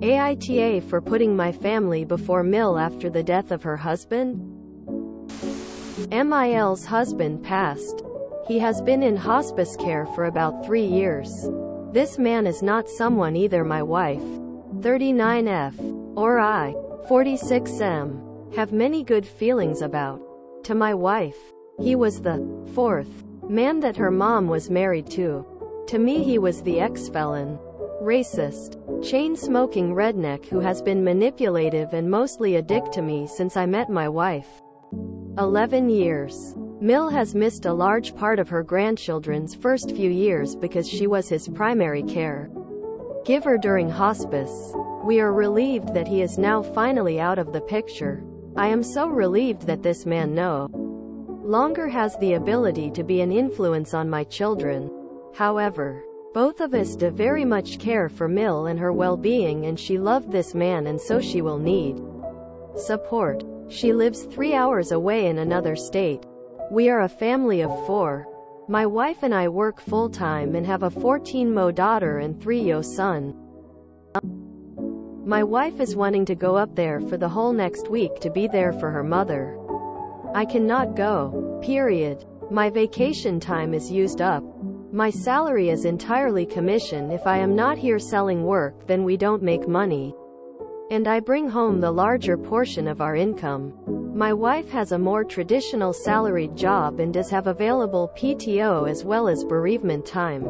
AITA for putting my family before Mill after the death of her husband? MIL's husband passed. He has been in hospice care for about 3 years. This man is not someone either my wife, 39F, or I, 46M, have many good feelings about. To my wife, he was the fourth man that her mom was married to. To me he was the ex-felon, racist, chain-smoking redneck who has been manipulative and mostly a dick to me since I met my wife. 11 years. Mill has missed a large part of her grandchildren's first few years because she was his primary care giver during hospice. We are relieved that he is now finally out of the picture. I am so relieved that this man no longer has the ability to be an influence on my children. However, both of us do very much care for Mill and her well-being, and she loved this man, and so she will need support. She lives 3 hours away in another state. We are a family of 4. My wife and I work full-time and have a 14-mo daughter and 3-yo son. My wife is wanting to go up there for the whole next week to be there for her mother. I cannot go. Period. My vacation time is used up. My salary is entirely commission. If I am not here selling work, then we don't make money. And I bring home the larger portion of our income. My wife has a more traditional salaried job and does have available PTO as well as bereavement time.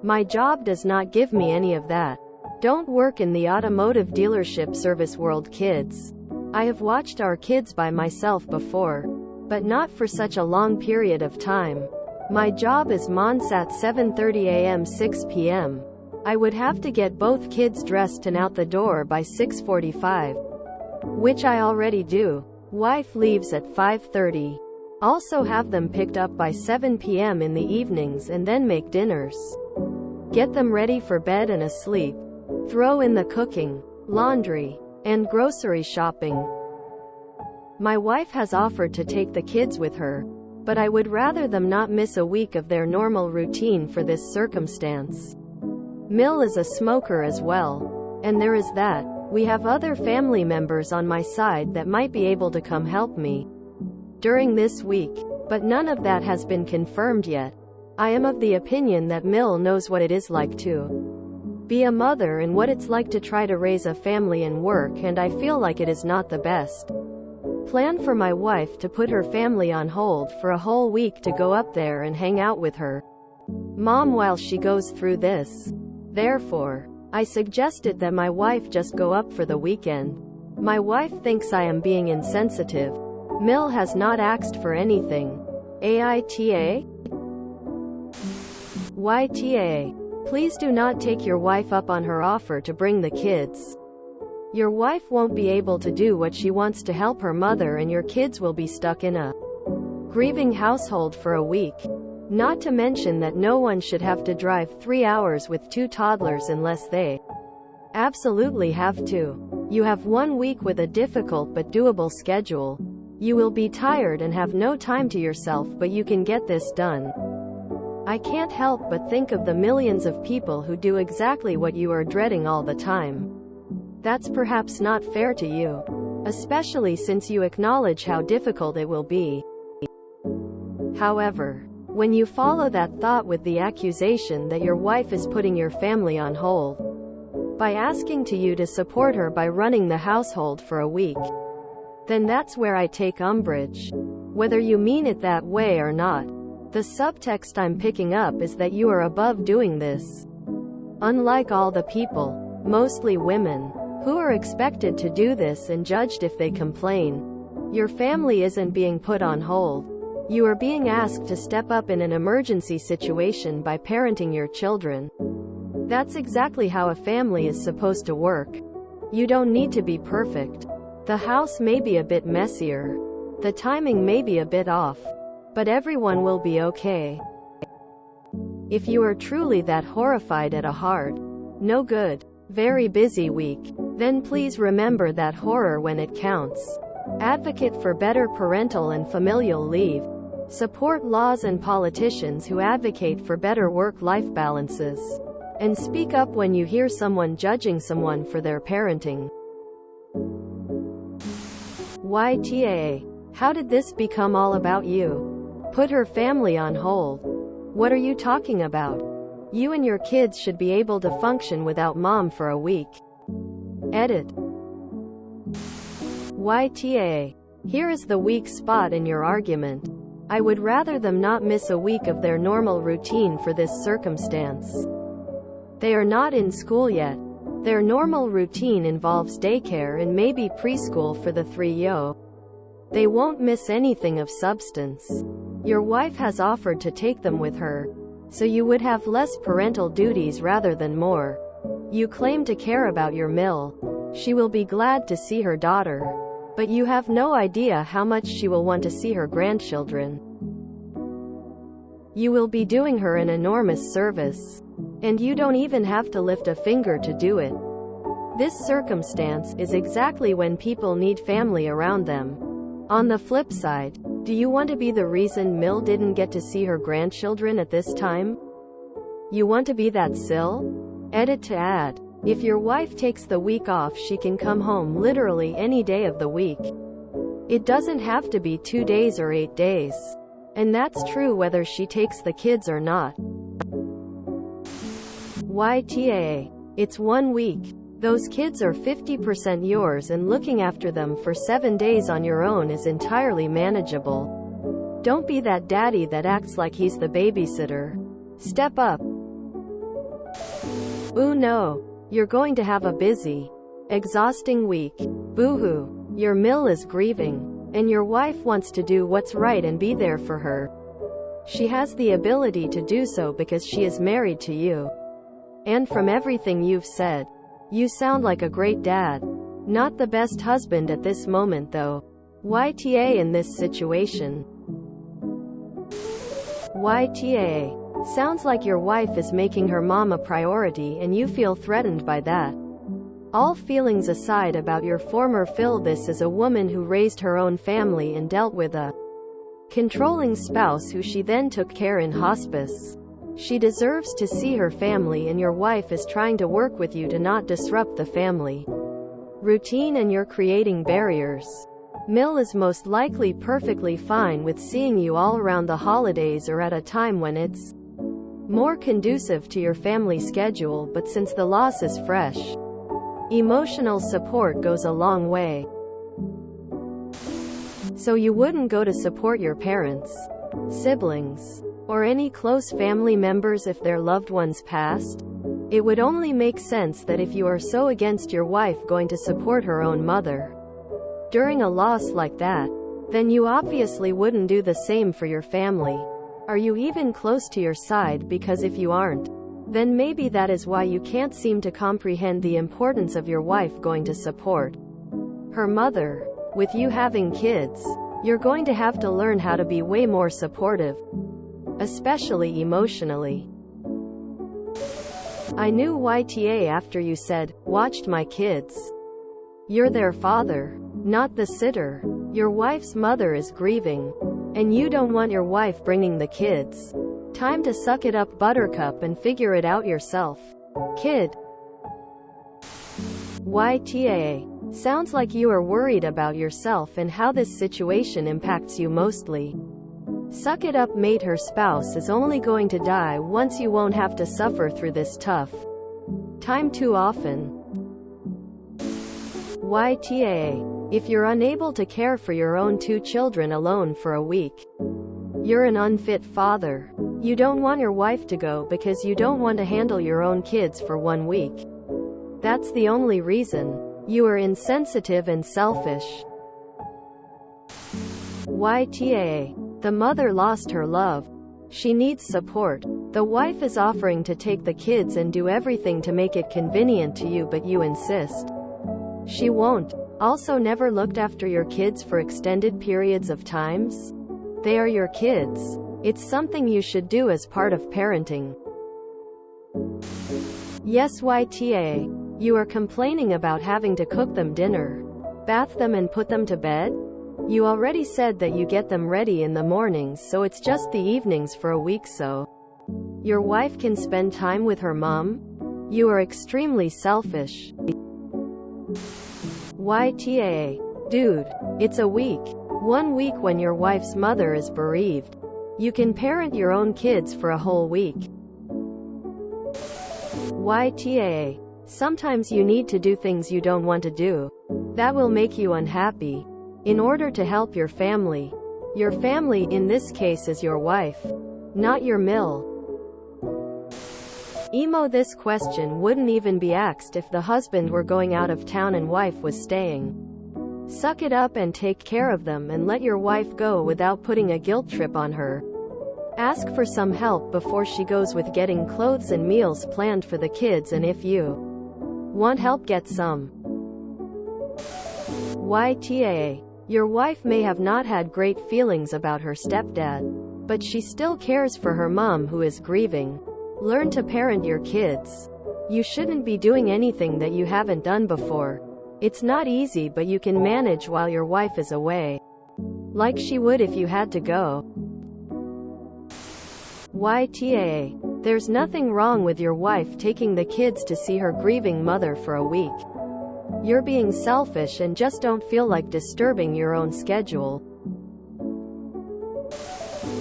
My job does not give me any of that. Don't work in the automotive dealership service world, kids. I have watched our kids by myself before, but not for such a long period of time. My job is Monsat 7:30 a.m. 6 p.m. I would have to get both kids dressed and out the door by 6:45, which I already do. Wife leaves at 5:30. Also have them picked up by 7 p.m. in the evenings and then make dinners. Get them ready for bed and asleep. Throw in the cooking, laundry, and grocery shopping. My wife has offered to take the kids with her, but I would rather them not miss a week of their normal routine for this circumstance. Mill is a smoker as well, and there is that. We have other family members on my side that might be able to come help me during this week, but none of that has been confirmed yet. I am of the opinion that Mill knows what it is like to be a mother and what it's like to try to raise a family and work, and I feel like it is not the best plan for my wife to put her family on hold for a whole week to go up there and hang out with her mom while she goes through this. Therefore, I suggested that my wife just go up for the weekend. My wife thinks I am being insensitive. Mill has not asked for anything. AITA? YTA. Please do not take your wife up on her offer to bring the kids. Your wife won't be able to do what she wants to help her mother, and your kids will be stuck in a grieving household for a week. Not to mention that no one should have to drive 3 hours with 2 toddlers unless they absolutely have to. You have 1 week with a difficult but doable schedule. You will be tired and have no time to yourself, but you can get this done. I can't help but think of the millions of people who do exactly what you are dreading all the time. That's perhaps not fair to you, especially since you acknowledge how difficult it will be. However, when you follow that thought with the accusation that your wife is putting your family on hold by asking to you to support her by running the household for a week, then that's where I take umbrage. Whether you mean it that way or not, the subtext I'm picking up is that you are above doing this. Unlike all the people, mostly women, who are expected to do this and judged if they complain, your family isn't being put on hold. You are being asked to step up in an emergency situation by parenting your children. That's exactly how a family is supposed to work. You don't need to be perfect. The house may be a bit messier. The timing may be a bit off. But everyone will be okay. If you are truly that horrified at a hard, no good, very busy week, then please remember that horror when it counts. Advocate for better parental and familial leave. Support laws and politicians who advocate for better work-life balances. And speak up when you hear someone judging someone for their parenting. YTA. How did this become all about you? Put her family on hold. What are you talking about? You and your kids should be able to function without mom for a week. Edit. YTA. Here is the weak spot in your argument. I would rather them not miss a week of their normal routine for this circumstance. They are not in school yet. Their normal routine involves daycare and maybe preschool for the 3-year-old. They won't miss anything of substance. Your wife has offered to take them with her, so you would have less parental duties rather than more. You claim to care about your mill. She will be glad to see her daughter, but you have no idea how much she will want to see her grandchildren. You will be doing her an enormous service, and you don't even have to lift a finger to do it. This circumstance is exactly when people need family around them. On the flip side, do you want to be the reason Mill didn't get to see her grandchildren at this time? You want to be that sill? Edit to add. If your wife takes the week off, she can come home literally any day of the week. It doesn't have to be 2 days or 8 days. And that's true whether she takes the kids or not. YTA. It's 1 week. Those kids are 50% yours, and looking after them for 7 days on your own is entirely manageable. Don't be that daddy that acts like he's the babysitter. Step up. Ooh no. You're going to have a busy, exhausting week. Boo-hoo. Your mill is grieving, and your wife wants to do what's right and be there for her. She has the ability to do so because she is married to you. And from everything you've said, you sound like a great dad. Not the best husband at this moment though. YTA in this situation. YTA. Sounds like your wife is making her mom a priority and you feel threatened by that. All feelings aside about your former Phil, this is a woman who raised her own family and dealt with a controlling spouse who she then took care in hospice. She deserves to see her family, and your wife is trying to work with you to not disrupt the family routine, and you're creating barriers. Mill is most likely perfectly fine with seeing you all around the holidays or at a time when it's more conducive to your family schedule, but since the loss is fresh, emotional support goes a long way. So you wouldn't go to support your parents, siblings, or any close family members if their loved ones passed? It would only make sense that if you are so against your wife going to support her own mother during a loss like that, then you obviously wouldn't do the same for your family. Are you even close to your side? Because if you aren't, then maybe that is why you can't seem to comprehend the importance of your wife going to support her mother. With you having kids, you're going to have to learn how to be way more supportive, especially emotionally. I knew YTA after you said, "Watched my kids." You're their father, not the sitter. Your wife's mother is grieving, and you don't want your wife bringing the kids. Time to suck it up, buttercup, and figure it out yourself, kid. YTA. Sounds like you are worried about yourself and how this situation impacts you mostly. Suck it up, mate. Her spouse is only going to die once. You won't have to suffer through this tough time too often. YTA. If you're unable to care for your own 2 children alone for a week, you're an unfit father. You don't want your wife to go because you don't want to handle your own kids for 1 week. That's the only reason. You are insensitive and selfish. YTA. The mother lost her love. She needs support. The wife is offering to take the kids and do everything to make it convenient to you, but you insist she won't. Also, never looked after your kids for extended periods of times? They are your kids. It's something you should do as part of parenting. Yes, YTA. You are complaining about having to cook them dinner, bath them, and put them to bed? You already said that you get them ready in the mornings, so it's just the evenings for a week so your wife can spend time with her mom? You are extremely selfish. YTA. Dude, it's a week. 1 week when your wife's mother is bereaved. You can parent your own kids for a whole week. YTA. Sometimes you need to do things you don't want to do. That will make you unhappy. In order to help your family. Your family, in this case, is your wife. Not your mill. Emo. This question wouldn't even be asked if the husband were going out of town and wife was staying. Suck it up and take care of them and let your wife go without putting a guilt trip on her. Ask for some help before she goes with getting clothes and meals planned for the kids, and if you want help, get some. YTA. Your wife may have not had great feelings about her stepdad, but she still cares for her mom who is grieving. Learn to parent your kids. You shouldn't be doing anything that you haven't done before. It's not easy, but you can manage while your wife is away. Like she would if you had to go. YTA. There's nothing wrong with your wife taking the kids to see her grieving mother for a week. You're being selfish and just don't feel like disturbing your own schedule.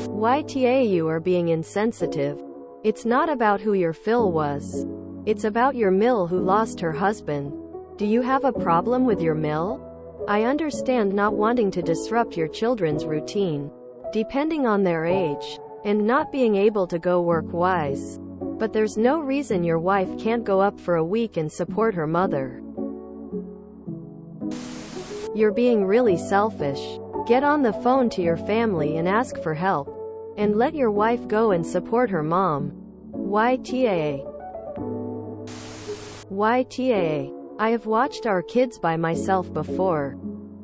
YTA. You are being insensitive. It's not about who your Phil was. It's about your mill who lost her husband. Do you have a problem with your mill? I understand not wanting to disrupt your children's routine, depending on their age, and not being able to go work-wise. But there's no reason your wife can't go up for a week and support her mother. You're being really selfish. Get on the phone to your family and ask for help. And let your wife go and support her mom. YTA. YTA. I have watched our kids by myself before.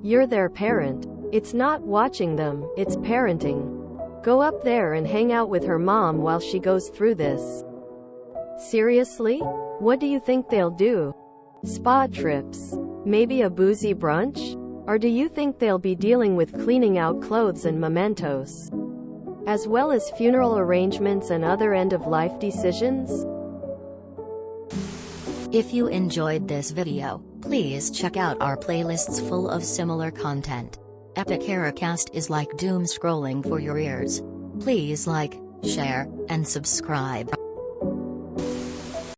You're their parent. It's not watching them, it's parenting. Go up there and hang out with her mom while she goes through this. Seriously? What do you think they'll do? Spa trips? Maybe a boozy brunch? Or do you think they'll be dealing with cleaning out clothes and mementos, as well as funeral arrangements and other end-of-life decisions? If you enjoyed this video, please check out our playlists full of similar content. AmITheAsshole is like doom scrolling for your ears. Please like, share, and subscribe.